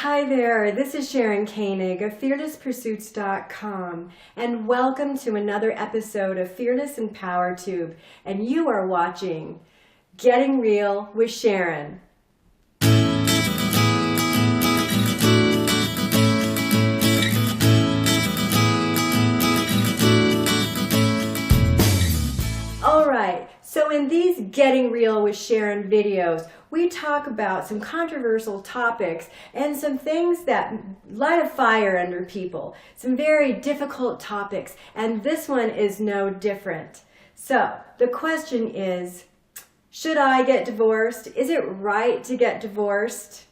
Hi there, this is Sharon Koenig of FearlessPursuits.com, and welcome to another episode of Fearless and Power Tube, and you are watching Getting Real with Sharon. Alright, so in these Getting Real with Sharon videos, we talk about some controversial topics and some things that light a fire under people, some very difficult topics, and this one is no different. So the question is, should I get divorced? Is it right to get divorced?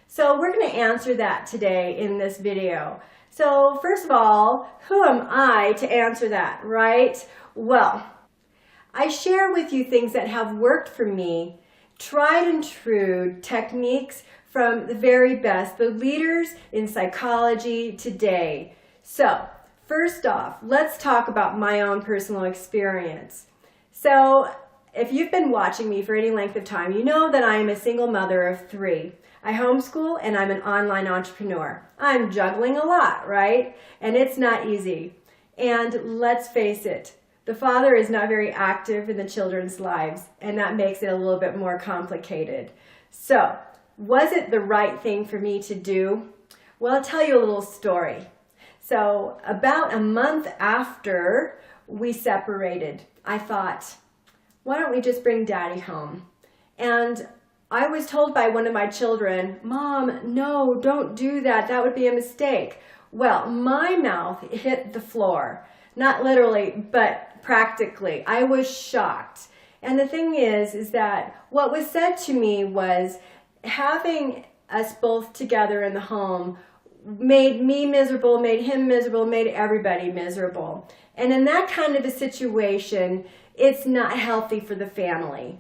So we're going to answer that today in this video. So first of all, who am I to answer that, right? Well, I share with you things that have worked for me, tried and true techniques from the very best, the leaders in psychology today. So, first off, let's talk about my own personal experience. So, if you've been watching me for any length of time, you know that I am a single mother of 3. I homeschool and I'm an online entrepreneur. I'm juggling a lot, right? And it's not easy. And let's face it, the father is not very active in the children's lives, and that makes it a little bit more complicated. So, was it the right thing for me to do? Well, I'll tell you a little story. So, about a month after we separated, I thought, why don't we just bring Daddy home? And I was told by one of my children, Mom, no, don't do that. That would be a mistake. Well, my mouth hit the floor. Not literally, but practically. I was shocked. And the thing is that what was said to me was having us both together in the home made me miserable, made him miserable, made everybody miserable. And in that kind of a situation, it's not healthy for the family.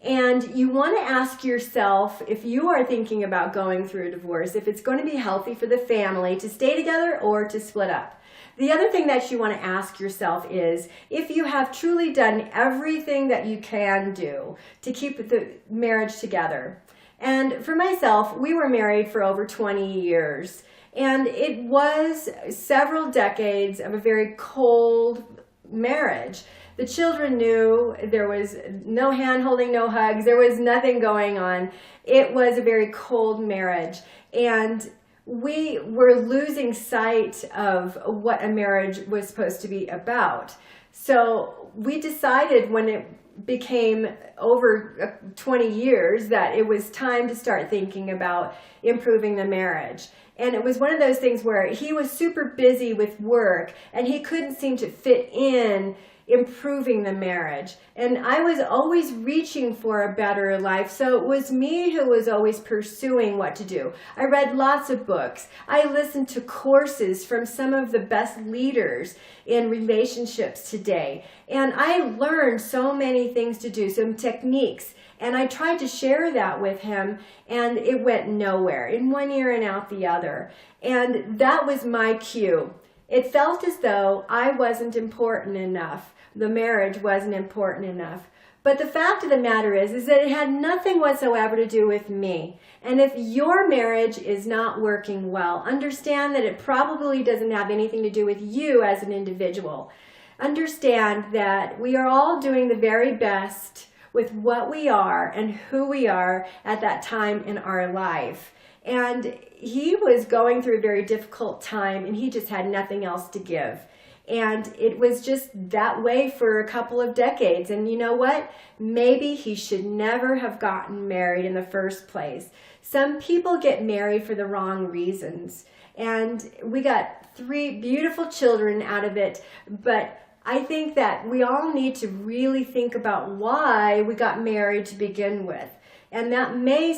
And you want to ask yourself, if you are thinking about going through a divorce, if it's going to be healthy for the family to stay together or to split up. The other thing that you want to ask yourself is if you have truly done everything that you can do to keep the marriage together. And for myself, we were married for over 20 years. And it was several decades of a very cold marriage. The children knew there was no hand-holding, no hugs. There was nothing going on. It was a very cold marriage. And we were losing sight of what a marriage was supposed to be about. So we decided when it became over 20 years that it was time to start thinking about improving the marriage. And it was one of those things where he was super busy with work and he couldn't seem to fit in improving the marriage. And I was always reaching for a better life, so it was me who was always pursuing what to do. I read lots of books. I listened to courses from some of the best leaders in relationships today. And I learned so many things to do, some techniques. And I tried to share that with him, and it went nowhere, in one ear and out the other. And that was my cue. It felt as though I wasn't important enough. The marriage wasn't important enough. But the fact of the matter is that it had nothing whatsoever to do with me. And if your marriage is not working well, understand that it probably doesn't have anything to do with you as an individual. Understand that we are all doing the very best with what we are and who we are at that time in our life. And he was going through a very difficult time and he just had nothing else to give. And it was just that way for a couple of decades. And you know what? Maybe he should never have gotten married in the first place. Some people get married for the wrong reasons. And we got 3 beautiful children out of it. But I think that we all need to really think about why we got married to begin with. And that may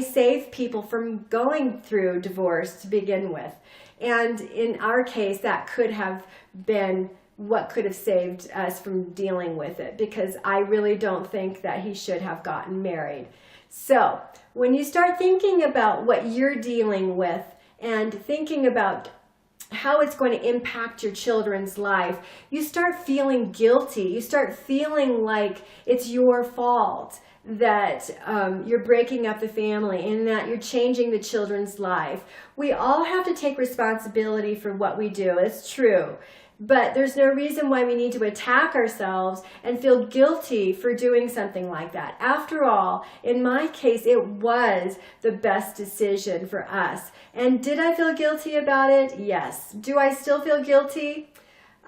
save people from going through divorce to begin with. And in our case, that could have been what could have saved us from dealing with it, because I really don't think that he should have gotten married. So when you start thinking about what you're dealing with and thinking about how it's going to impact your children's life, you start feeling guilty. You start feeling like it's your fault. that you're breaking up the family and that you're changing the children's life. We all have to take responsibility for what we do. It's true. But there's no reason why we need to attack ourselves and feel guilty for doing something like that. After all, in my case, it was the best decision for us. And did I feel guilty about it? Yes. Do I still feel guilty?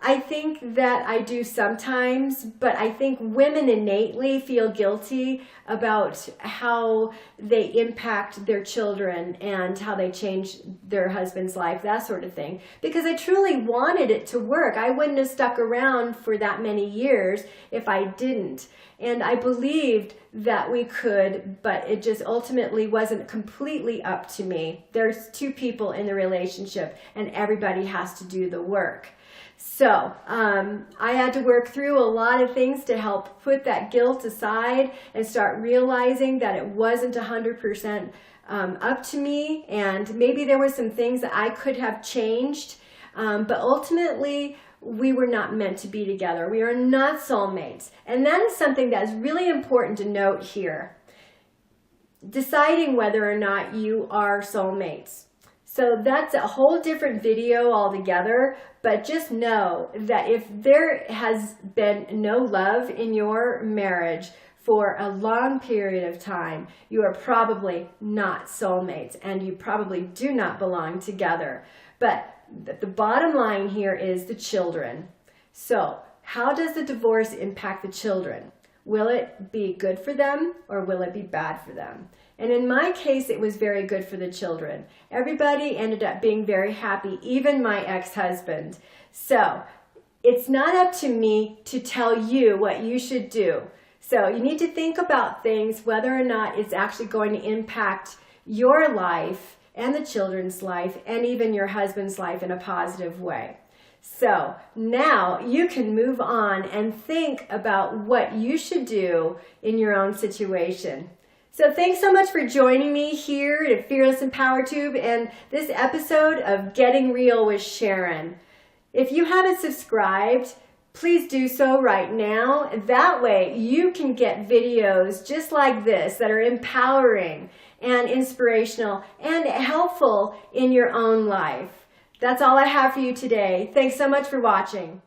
I think that I do sometimes, but I think women innately feel guilty about how they impact their children and how they change their husband's life, that sort of thing. Because I truly wanted it to work. I wouldn't have stuck around for that many years if I didn't. And I believed that we could, but it just ultimately wasn't completely up to me. There's two people in the relationship and everybody has to do the work. So I had to work through a lot of things to help put that guilt aside and start realizing that it wasn't 100% up to me, and maybe there were some things that I could have changed, but ultimately we were not meant to be together. We are not soulmates, and that is something that is really important to note here. Deciding whether or not you are soulmates. So that's a whole different video altogether, but just know that if there has been no love in your marriage for a long period of time, you are probably not soulmates and you probably do not belong together. But the bottom line here is the children. So how does the divorce impact the children? Will it be good for them or will it be bad for them? And in my case, it was very good for the children. Everybody ended up being very happy, even my ex-husband. So it's not up to me to tell you what you should do. So you need to think about things, whether or not it's actually going to impact your life and the children's life and even your husband's life in a positive way. So now you can move on and think about what you should do in your own situation. So thanks so much for joining me here at Fearless and Power Tube and this episode of Getting Real with Sharon. If you haven't subscribed, please do so right now. That way you can get videos just like this that are empowering and inspirational and helpful in your own life. That's all I have for you today. Thanks so much for watching.